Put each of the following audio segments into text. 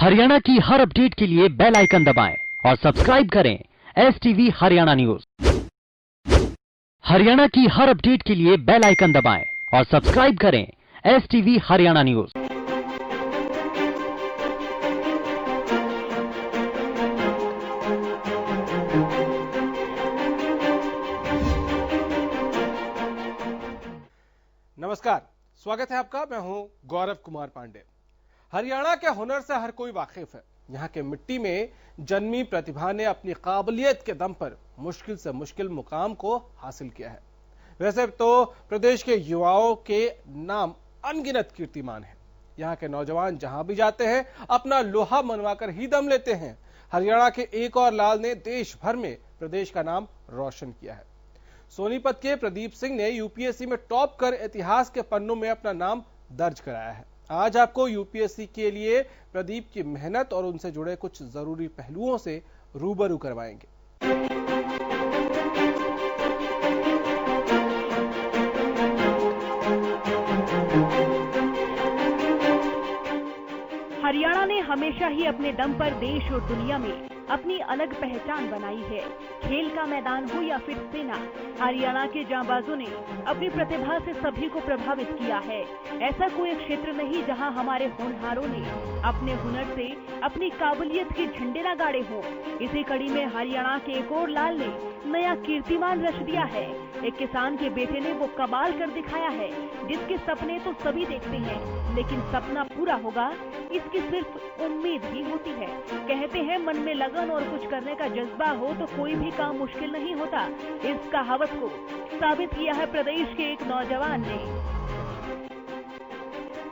हरियाणा की हर अपडेट के लिए बेल आइकन दबाएं और सब्सक्राइब करें STV हरियाणा न्यूज। हरियाणा की हर अपडेट के लिए बेल आइकन दबाएं और सब्सक्राइब करें STV हरियाणा न्यूज। नमस्कार, स्वागत है आपका। मैं हूं गौरव कुमार पांडे। हरियाणा के हुनर से हर कोई वाकिफ है। यहां के मिट्टी में जन्मी प्रतिभा ने अपनी काबिलियत के दम पर मुश्किल से मुश्किल मुकाम को हासिल किया है। वैसे तो प्रदेश के युवाओं के नाम अनगिनत कीर्तिमान है। यहां के नौजवान जहां भी जाते हैं अपना लोहा मनवाकर ही दम लेते हैं। हरियाणा के एक और लाल ने देश भर में प्रदेश का नाम रोशन किया है। सोनीपत के प्रदीप सिंह ने यूपीएससी में टॉप कर इतिहास के पन्नों में अपना नाम दर्ज कराया है। आज आपको यूपीएससी के लिए प्रदीप की मेहनत और उनसे जुड़े कुछ जरूरी पहलुओं से रूबरू करवाएंगे। हरियाणा ने हमेशा ही अपने दम पर देश और दुनिया में अपनी अलग पहचान बनाई है। खेल का मैदान हो या फिर सेना, हरियाणा के जांबाजों ने अपनी प्रतिभा से सभी को प्रभावित किया है। ऐसा कोई क्षेत्र नहीं जहां हमारे होनहारों ने अपने हुनर से अपनी काबिलियत के झंडे न गाड़े हों। इसी कड़ी में हरियाणा के एक और लाल ने नया कीर्तिमान रच दिया है। एक किसान के बेटे ने वो कमाल कर दिखाया है जिसके सपने तो सभी देखते हैं, लेकिन सपना पूरा होगा इसकी सिर्फ उम्मीद ही होती है। कहते हैं मन में लगन और कुछ करने का जज्बा हो तो कोई भी काम मुश्किल नहीं होता। इस कहावत को साबित किया है प्रदेश के एक नौजवान ने।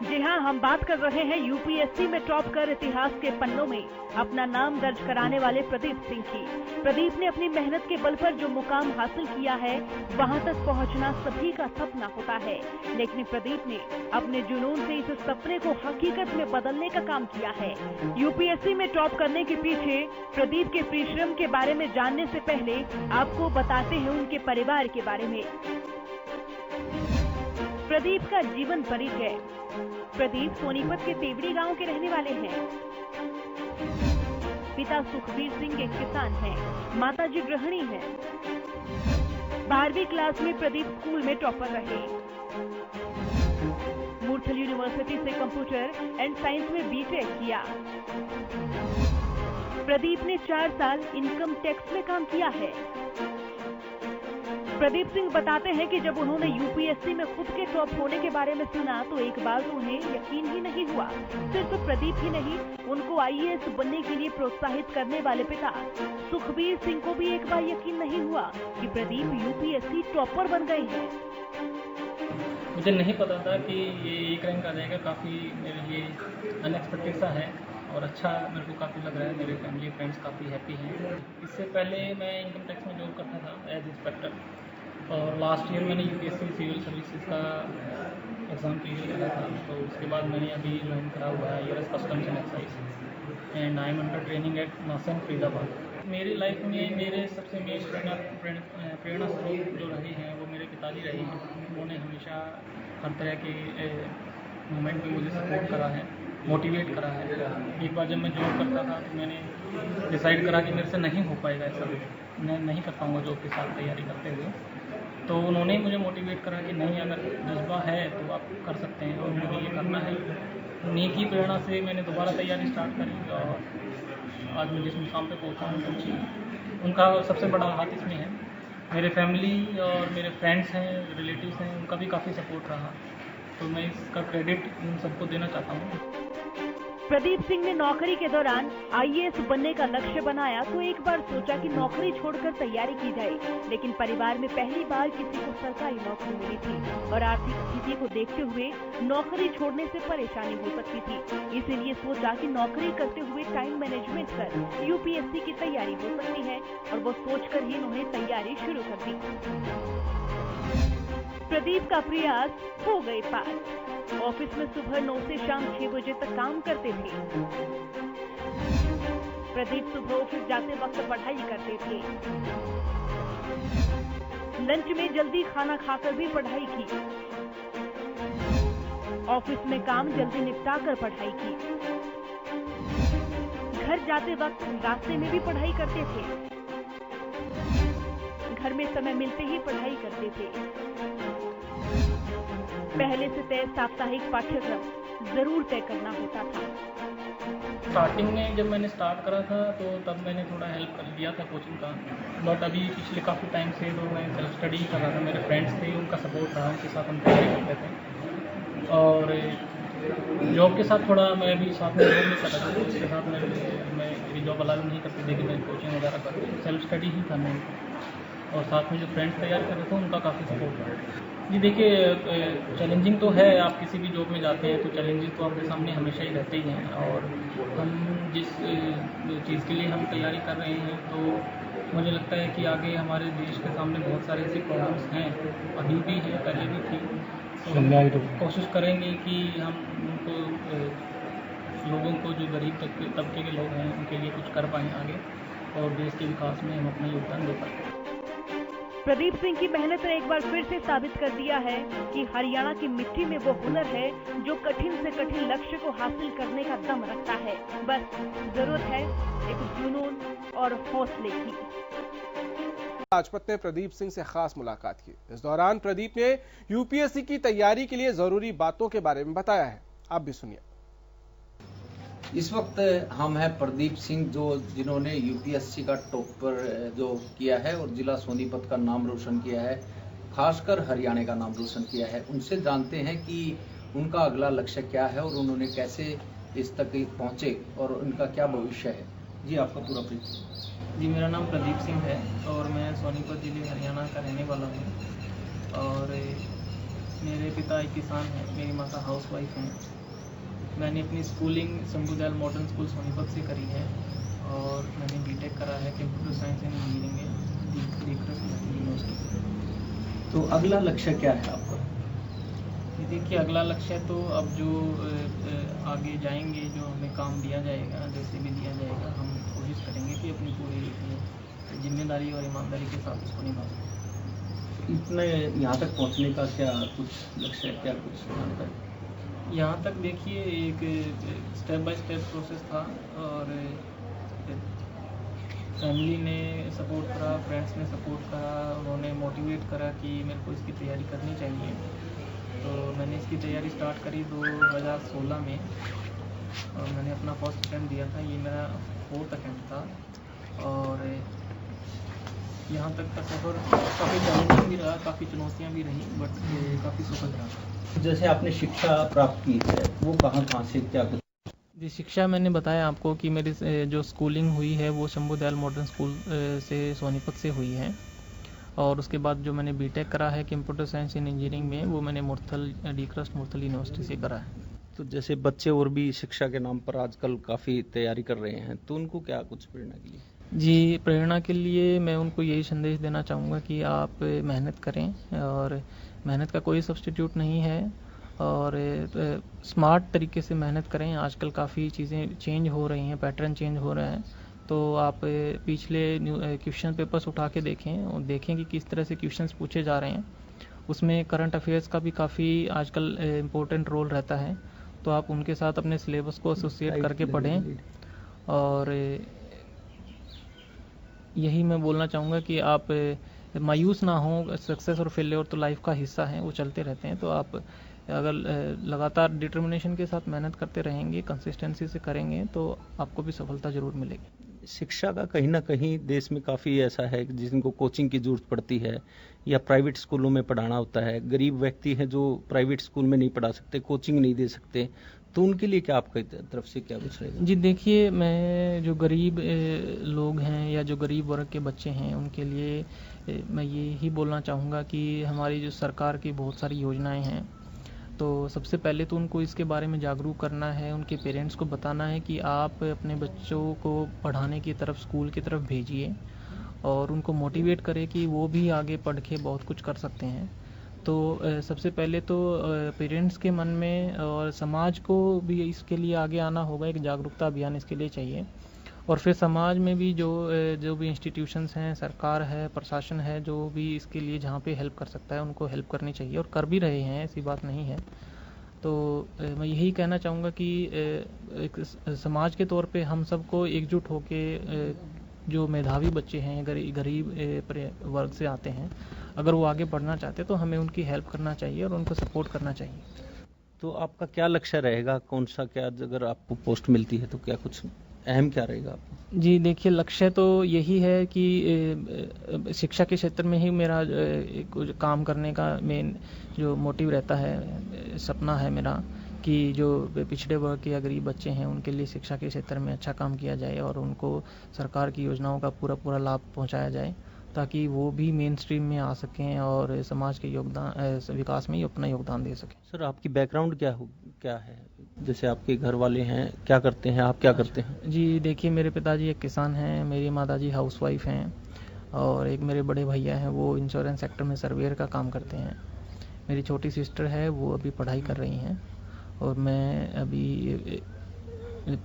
जी हाँ, हम बात कर रहे हैं यूपीएससी में टॉप कर इतिहास के पन्नों में अपना नाम दर्ज कराने वाले प्रदीप सिंह की। प्रदीप ने अपनी मेहनत के बल पर जो मुकाम हासिल किया है वहां तक पहुंचना सभी का सपना होता है, लेकिन प्रदीप ने अपने जुनून से इस सपने को हकीकत में बदलने का काम किया है। यूपीएससी में टॉप करने के पीछे प्रदीप के परिश्रम के बारे में जानने से पहले आपको बताते हैं उनके परिवार के बारे में। प्रदीप का जीवन परिचय। प्रदीप सोनीपत के तेवड़ी गांव के रहने वाले हैं। पिता सुखबीर सिंह एक किसान हैं, माताजी गृहिणी हैं। 12वीं क्लास में प्रदीप स्कूल में टॉपर रहे। मूर्थल यूनिवर्सिटी से कंप्यूटर एंड साइंस में बीटेक किया। प्रदीप ने 4 साल इनकम टैक्स में काम किया है। प्रदीप सिंह बताते हैं कि जब उन्होंने यूपीएससी में खुद के टॉप होने के बारे में सुना तो एक बार तो उन्हें यकीन ही नहीं हुआ। सिर्फ प्रदीप ही नहीं, उनको आईएएस बनने के लिए प्रोत्साहित करने वाले पिता सुखबीर सिंह को भी एक बार यकीन नहीं हुआ कि प्रदीप यूपीएससी टॉपर बन गए हैं। मुझे नहीं पता था कि ये एक रैंक आ जाएगा। काफ़ी मेरे लिए अनएक्सपेक्टेड सा है और अच्छा मेरे को काफ़ी लग रहा है। मेरे फैमिली फ्रेंड्स काफ़ी हैप्पी हैं। इससे पहले मैं इनकम टैक्स में जॉब करता था एज इंस्पेक्टर, और लास्ट ईयर मैंने यूपीएससी सिविल सर्विसेज का एग्ज़ाम क्लियर करा था। तो उसके बाद मैंने अभी ज्वाइन करा हुआ है US customs and excise and I am under training at NACEN Faridabad. मेरी लाइफ में मेरे सबसे मेन प्रेरणा स्रोत जो रहे हैं वो मेरे पिताजी रहे हैं। उन्होंने हमेशा हर तरह के मोमेंट में मुझे सपोर्ट करा है, मोटिवेट करा है। एक बार जब मैं जॉब करता था तो मैंने डिसाइड करा कि मेरे से नहीं हो पाएगा ऐसा, मैं नहीं कर पाऊँगा जॉब के साथ तैयारी करते हुए। तो उन्होंने मुझे मोटिवेट करा कि नहीं, अगर जज्बा है तो आप कर सकते हैं और मुझे ये करना है। उन्हीं की प्रेरणा से मैंने दोबारा तैयारी स्टार्ट करी और आज मैं जिस मुकाम पे पहुँचा हूँ पहुँची। उनका सबसे बड़ा हाथ इसमें है। मेरे फैमिली और मेरे फ्रेंड्स हैं, रिलेटिव्स हैं, उनका भी काफ़ी सपोर्ट रहा। तो मैं इसका क्रेडिट इन सबको देना चाहता हूँ। प्रदीप सिंह ने नौकरी के दौरान आईएएस बनने का लक्ष्य बनाया तो एक बार सोचा कि नौकरी छोड़कर तैयारी की जाए, लेकिन परिवार में पहली बार किसी को सरकारी नौकरी मिली थी और आर्थिक स्थिति को देखते हुए नौकरी छोड़ने से परेशानी हो सकती थी। इसीलिए सोचा कि नौकरी करते हुए टाइम मैनेजमेंट कर यूपीएससी की तैयारी हो सकती है और वो सोचकर ही उन्होंने तैयारी शुरू कर दी। प्रदीप का प्रयास हो गए पास। ऑफिस में सुबह 9 से शाम 6 बजे तक काम करते थे। प्रदीप सुबह ऑफिस जाते वक्त पढ़ाई करते थे। लंच में जल्दी खाना खाकर भी पढ़ाई की। ऑफिस में काम जल्दी निपटाकर पढ़ाई की। घर जाते वक्त रास्ते में भी पढ़ाई करते थे। घर में समय मिलते ही पढ़ाई करते थे। पहले से तय साप्ताहिक पाठ्यक्रम जरूर तय करना होता था। स्टार्टिंग में जब मैंने स्टार्ट करा था तो तब मैंने थोड़ा हेल्प कर दिया था कोचिंग का, बट अभी पिछले काफ़ी टाइम से तो मैं सेल्फ स्टडी कर रहा था। मेरे फ्रेंड्स थे, उनका सपोर्ट रहा, उनके साथ हम तैयारी करते थे। और जॉब के साथ थोड़ा मैं भी साथ में जॉब नहीं कर रहा था, तो उसके साथ मैं मेरी जॉब अलाउ नहीं करती थी कि मैं कोचिंग वगैरह करती, सेल्फ स्टडी ही था मैं। और साथ में जो फ्रेंड्स तैयार कर रहे थे उनका काफ़ी सपोर्ट रहा। जी देखिए, चैलेंजिंग तो है, आप किसी भी जॉब में जाते हैं तो चैलेंजेस तो आपके सामने हमेशा ही रहते ही हैं। और हम जिस चीज़ के लिए हम तैयारी कर रहे हैं तो मुझे लगता है कि आगे हमारे देश के सामने बहुत सारे ऐसे प्रॉब्लम्स हैं, अभी भी हैं, पहले भी थी। तो हम कोशिश करेंगे कि हम उनको लोगों को, जो गरीब तबके के लोग हैं, उनके लिए कुछ कर पाएँ आगे, और देश के विकास में हम अपना योगदान दे पाएँ। प्रदीप सिंह की मेहनत ने एक बार फिर से साबित कर दिया है कि हरियाणा की मिट्टी में वो हुनर है जो कठिन से कठिन लक्ष्य को हासिल करने का दम रखता है। बस जरूरत है एक जुनून और हौसले की। राजपत ने प्रदीप सिंह से खास मुलाकात की। इस दौरान प्रदीप ने यूपीएससी की तैयारी के लिए जरूरी बातों के बारे में बताया है। आप भी सुनिए। इस वक्त हम हैं प्रदीप सिंह, जिन्होंने यूपीएससी का टॉपर जो किया है और जिला सोनीपत का नाम रोशन किया है, खासकर हरियाणा का नाम रोशन किया है। उनसे जानते हैं कि उनका अगला लक्ष्य क्या है और उन्होंने कैसे इस तक पहुंचे और उनका क्या भविष्य है। जी, आपका पूरा परिचय। जी, मेरा नाम प्रदीप सिंह है और मैं सोनीपत जिले हरियाणा का रहने वाला हूँ। और मेरे पिता एक किसान हैं, मेरी माता हाउसवाइफ हैं। मैंने अपनी schooling Shambhudayal modern school Sonipat से करी है और मैंने बीटेक करा है कंप्यूटर साइंस एंड इंजीनियरिंग में दीकृष्ट यूनिवर्सिटी से। तो अगला लक्ष्य क्या है आपका? देखिए, अगला लक्ष्य तो अब जो आगे जाएंगे, जो हमें काम दिया जाएगा, जैसे भी दिया जाएगा, हम कोशिश करेंगे कि अपनी पूरी जिम्मेदारी और ईमानदारी के साथ उसको निभा सकें। इतने यहाँ तक पहुँचने का क्या कुछ लक्ष्य है, क्या कुछ जानकारी? यहाँ तक देखिए, एक स्टेप बाय स्टेप प्रोसेस था और फैमिली ने सपोर्ट करा, फ्रेंड्स ने सपोर्ट करा, उन्होंने मोटिवेट करा कि मेरे को इसकी तैयारी करनी चाहिए। तो मैंने इसकी तैयारी स्टार्ट करी 2016 में और मैंने अपना फर्स्ट अटैम्प्ट दिया था। ये मेरा 4th अटैम्प्ट था और यहाँ तक का सफ़र काफ़ी चैलेंजिंग भी रहा, काफ़ी चुनौतियाँ भी रही, बट काफ़ी सुखद रहा। जैसे आपने शिक्षा प्राप्त की है, वो कहाँ से, क्या कुछ? जी, शिक्षा मैंने बताया आपको कि मेरी जो स्कूलिंग हुई है वो शंभुदयाल मॉडर्न स्कूल से सोनीपत से हुई है। और उसके बाद जो मैंने बीटेक करा है कंप्यूटर साइंस एंड इंजीनियरिंग में, वो मैंने दीकृष्ट मुरथल यूनिवर्सिटी से करा है। तो जैसे बच्चे और भी शिक्षा के नाम पर आजकल काफ़ी तैयारी कर रहे हैं, तो उनको क्या कुछ प्रेरणा के लिए? जी, प्रेरणा के लिए मैं उनको यही संदेश देना चाहूँगा कि आप मेहनत करें और मेहनत का कोई सब्स्टिट्यूट नहीं है और स्मार्ट तरीके से मेहनत करें। आजकल काफ़ी चीज़ें चेंज हो रही हैं, पैटर्न चेंज हो रहे हैं। तो आप पिछले क्वेश्चन पेपर्स उठा के देखें और देखें कि किस तरह से क्वेश्चंस पूछे जा रहे हैं। उसमें करंट अफेयर्स का भी काफ़ी आजकल इम्पोर्टेंट रोल रहता है, तो आप उनके साथ अपने सिलेबस को एसोसिएट करके पढ़ें। और यही मैं बोलना चाहूँगा कि आप मायूस ना हो। सक्सेस और फेलियर तो लाइफ का हिस्सा है, वो चलते रहते हैं। तो आप अगर लगातार डिटर्मिनेशन के साथ मेहनत करते रहेंगे, कंसिस्टेंसी से करेंगे, तो आपको भी सफलता ज़रूर मिलेगी। शिक्षा का कहीं ना कहीं देश में काफ़ी ऐसा है कि जिनको कोचिंग की ज़रूरत पड़ती है या प्राइवेट स्कूलों में पढ़ाना होता है। गरीब व्यक्ति हैं जो प्राइवेट स्कूल में नहीं पढ़ा सकते, कोचिंग नहीं दे सकते, तो उनके लिए क्या आपकी तरफ से क्या कुछ रहेगा? जी देखिए, मैं जो गरीब लोग हैं या जो गरीब वर्ग के बच्चे हैं, उनके लिए मैं यही बोलना चाहूँगा कि हमारी जो सरकार की बहुत सारी योजनाएं हैं, तो सबसे पहले तो उनको इसके बारे में जागरूक करना है। उनके पेरेंट्स को बताना है कि आप अपने बच्चों को पढ़ाने की तरफ, स्कूल की तरफ भेजिए और उनको मोटिवेट करें कि वो भी आगे पढ़ के बहुत कुछ कर सकते हैं। तो सबसे पहले तो पेरेंट्स के मन में और समाज को भी इसके लिए आगे आना होगा। एक जागरूकता अभियान इसके लिए चाहिए। और फिर समाज में भी जो भी इंस्टीट्यूशंस हैं, सरकार है, प्रशासन है, जो भी इसके लिए जहाँ पे हेल्प कर सकता है उनको हेल्प करनी चाहिए और कर भी रहे हैं, ऐसी बात नहीं है। तो मैं यही कहना चाहूँगा कि एक समाज के तौर पे हम सबको एकजुट होके जो मेधावी बच्चे हैं, गरीब वर्ग से आते हैं, अगर वो आगे बढ़ना चाहते हैं तो हमें उनकी हेल्प करना चाहिए और उनको सपोर्ट करना चाहिए। तो आपका क्या लक्ष्य रहेगा, कौन सा, क्या अगर आपको पोस्ट मिलती है तो क्या कुछ अहम क्या रहेगा आपका? जी देखिए, लक्ष्य तो यही है कि शिक्षा के क्षेत्र में ही मेरा काम करने का मेन जो मोटिव रहता है, सपना है मेरा कि जो पिछड़े वर्ग के या गरीब बच्चे हैं उनके लिए शिक्षा के क्षेत्र में अच्छा काम किया जाए और उनको सरकार की योजनाओं का पूरा लाभ पहुंचाया जाए, ताकि वो भी मेन स्ट्रीम में आ सकें और समाज के विकास में अपना योगदान दे सकें। सर, आपकी बैकग्राउंड क्या है? जैसे आपके घर वाले हैं, क्या करते हैं, आप क्या करते हैं? जी देखिए, मेरे पिताजी एक किसान हैं, मेरी माताजी हाउसवाइफ हैं और एक मेरे बड़े भैया हैं, वो इंश्योरेंस सेक्टर में सर्वेयर का काम करते हैं। मेरी छोटी सिस्टर है, वो अभी पढ़ाई कर रही हैं और मैं अभी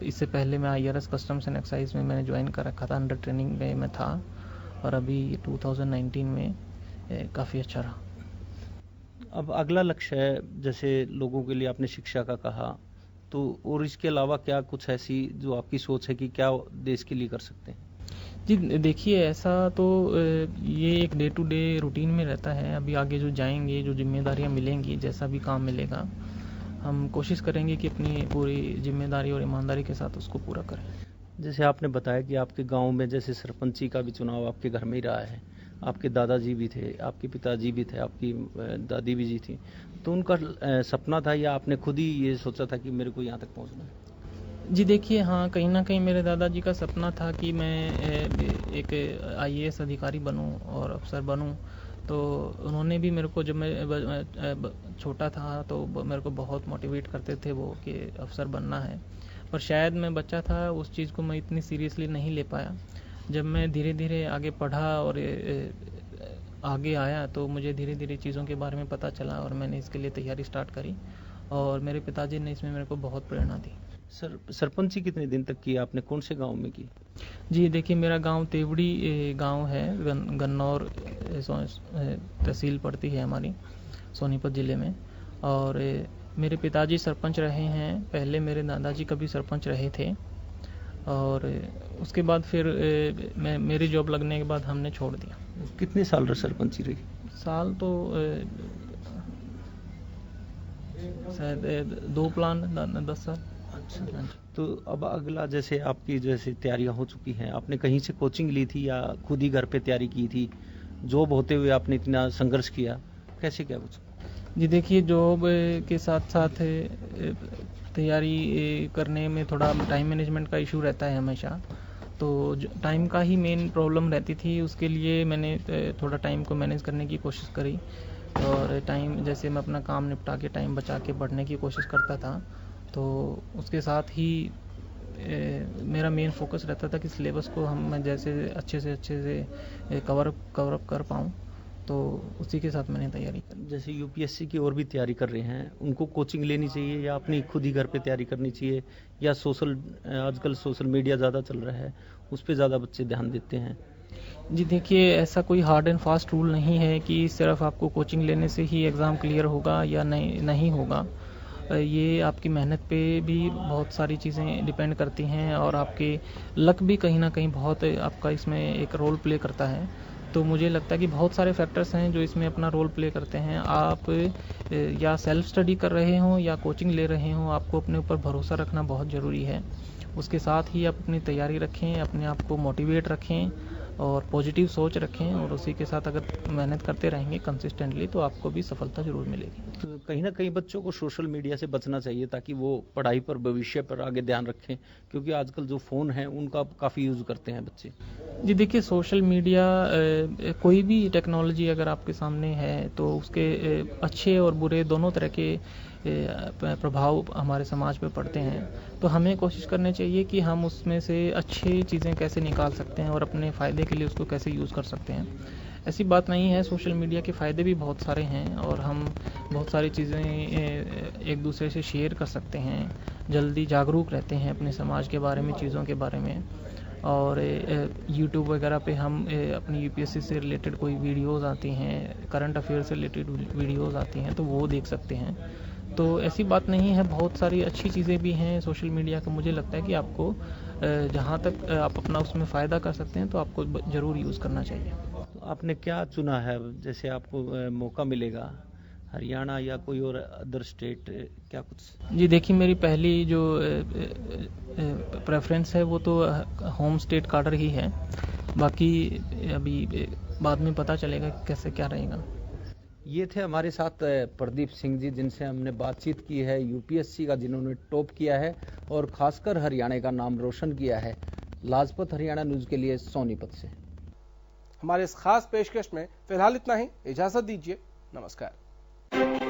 इससे पहले मैं IRS कस्टम्स एंड एक्साइज में मैंने ज्वाइन कर रखा था, अंडर ट्रेनिंग में मैं था और अभी 2019 में काफ़ी अच्छा रहा। अब अगला लक्ष्य है, जैसे लोगों के लिए आपने शिक्षा का कहा, तो और इसके अलावा क्या कुछ ऐसी जो आपकी सोच है कि क्या देश के लिए कर सकते हैं? जी देखिए, ऐसा तो ये एक डे टू डे रूटीन में रहता है। अभी आगे जो जाएंगे, जो जिम्मेदारियां मिलेंगी, जैसा भी काम मिलेगा, हम कोशिश करेंगे कि अपनी पूरी जिम्मेदारी और ईमानदारी के साथ उसको पूरा करें। जैसे आपने बताया कि आपके गांव में जैसे सरपंची का भी चुनाव आपके घर में ही रहा है, आपके दादाजी भी थे, आपके पिताजी भी थे, आपकी दादी भी जी थी, तो उनका सपना था या आपने खुद ही ये सोचा था कि मेरे को यहाँ तक पहुँचना है? जी देखिए, हाँ, कहीं ना कहीं मेरे दादाजी का सपना था कि मैं एक IAS अधिकारी बनूं और अफसर बनूं। तो उन्होंने भी मेरे को, जब मैं छोटा था तो मेरे को बहुत मोटिवेट करते थे वो कि अफसर बनना है, पर शायद मैं बच्चा था, उस चीज़ को मैं इतनी सीरियसली नहीं ले पाया। जब मैं धीरे धीरे आगे पढ़ा और आगे आया तो मुझे धीरे धीरे चीज़ों के बारे में पता चला और मैंने इसके लिए तैयारी स्टार्ट करी और मेरे पिताजी ने इसमें मेरे को बहुत प्रेरणा दी। सरपंची कितने दिन तक की आपने, कौन से गांव में की? जी देखिए, मेरा गांव तेवड़ी गांव है, गन्नौर तहसील पड़ती है हमारी, सोनीपत ज़िले में। और मेरे पिताजी सरपंच रहे हैं, पहले मेरे दादाजी कभी सरपंच रहे थे और उसके बाद फिर मेरी जॉब लगने के बाद हमने छोड़ दिया। कितने साल सरपंची रही? साल तो शायद 2 प्लान 10 साल। अच्छा, तो अब अगला, जैसे आपकी जैसे तैयारियां हो चुकी हैं, आपने कहीं से कोचिंग ली थी या खुद ही घर पे तैयारी की थी? जॉब होते हुए आपने इतना संघर्ष किया, कैसे क्या कुछ? जी देखिए, जॉब के साथ साथ तैयारी करने में थोड़ा टाइम मैनेजमेंट का इशू रहता है हमेशा, तो टाइम का ही मेन प्रॉब्लम रहती थी। उसके लिए मैंने थोड़ा टाइम को मैनेज करने की कोशिश करी और टाइम, जैसे मैं अपना काम निपटा के टाइम बचा के पढ़ने की कोशिश करता था, तो उसके साथ ही मेरा मेन फोकस रहता था कि सिलेबस को मैं जैसे अच्छे से कवर अप कर पाऊँ, तो उसी के साथ मैंने तैयारी की। जैसे UPSC की और भी तैयारी कर रहे हैं, उनको कोचिंग लेनी चाहिए या अपनी खुद ही घर पे तैयारी करनी चाहिए, या आजकल सोशल मीडिया ज़्यादा चल रहा है, उस पर ज़्यादा बच्चे ध्यान देते हैं? जी देखिए, ऐसा कोई हार्ड एंड फास्ट रूल नहीं है कि सिर्फ आपको कोचिंग लेने से ही एग्ज़ाम क्लियर होगा या नहीं होगा। ये आपकी मेहनत पे भी बहुत सारी चीज़ें डिपेंड करती हैं और आपके लक भी कहीं ना कहीं बहुत आपका इसमें एक रोल प्ले करता है। तो मुझे लगता है कि बहुत सारे फैक्टर्स हैं जो इसमें अपना रोल प्ले करते हैं। आप या सेल्फ स्टडी कर रहे हों या कोचिंग ले रहे हों, आपको अपने ऊपर भरोसा रखना बहुत ज़रूरी है। उसके साथ ही आप अपनी तैयारी रखें, अपने आप को मोटिवेट रखें और पॉजिटिव सोच रखें और उसी के साथ अगर मेहनत करते रहेंगे कंसिस्टेंटली तो आपको भी सफलता ज़रूर मिलेगी। तो कहीं ना कहीं बच्चों को सोशल मीडिया से बचना चाहिए ताकि वो पढ़ाई पर, भविष्य पर आगे ध्यान रखें, क्योंकि आजकल जो फ़ोन है उनका काफ़ी यूज़ करते हैं बच्चे। जी देखिए, सोशल मीडिया, कोई भी टेक्नोलॉजी अगर आपके सामने है तो उसके अच्छे और बुरे दोनों तरह के प्रभाव हमारे समाज पे पड़ते हैं। तो हमें कोशिश करनी चाहिए कि हम उसमें से अच्छी चीज़ें कैसे निकाल सकते हैं और अपने फ़ायदे के लिए उसको कैसे यूज़ कर सकते हैं। ऐसी बात नहीं है, सोशल मीडिया के फ़ायदे भी बहुत सारे हैं और हम बहुत सारी चीज़ें एक दूसरे से शेयर कर सकते हैं, जल्दी जागरूक रहते हैं अपने समाज के बारे में, चीज़ों के बारे में। और यूट्यूब वगैरह पे हम अपनी UPSC से रिलेटेड कोई वीडियोस आती हैं, करंट अफेयर से रिलेटेड वीडियोस आती हैं, तो वो देख सकते हैं। तो ऐसी बात नहीं है, बहुत सारी अच्छी चीज़ें भी हैं सोशल मीडिया का। मुझे लगता है कि आपको जहाँ तक आप अपना उसमें फ़ायदा कर सकते हैं तो आपको ज़रूर यूज़ करना चाहिए। तो आपने क्या चुना है? जैसे आपको मौका मिलेगा हरियाणा या कोई और अदर स्टेट, क्या कुछ? जी देखिए, मेरी पहली जो प्रेफरेंस है वो तो होम स्टेट कार्डर ही है। बाकी अभी बाद में पता चलेगा कि कैसे क्या रहेगा। ये थे हमारे साथ प्रदीप सिंह जी, जिनसे हमने बातचीत की है, यूपीएससी का जिन्होंने टॉप किया है और खासकर हरियाणा का नाम रोशन किया है। लाजपत हरियाणा न्यूज के लिए सोनीपत से। हमारे इस खास पेशकश में फिलहाल इतना ही। इजाजत दीजिए। नमस्कार।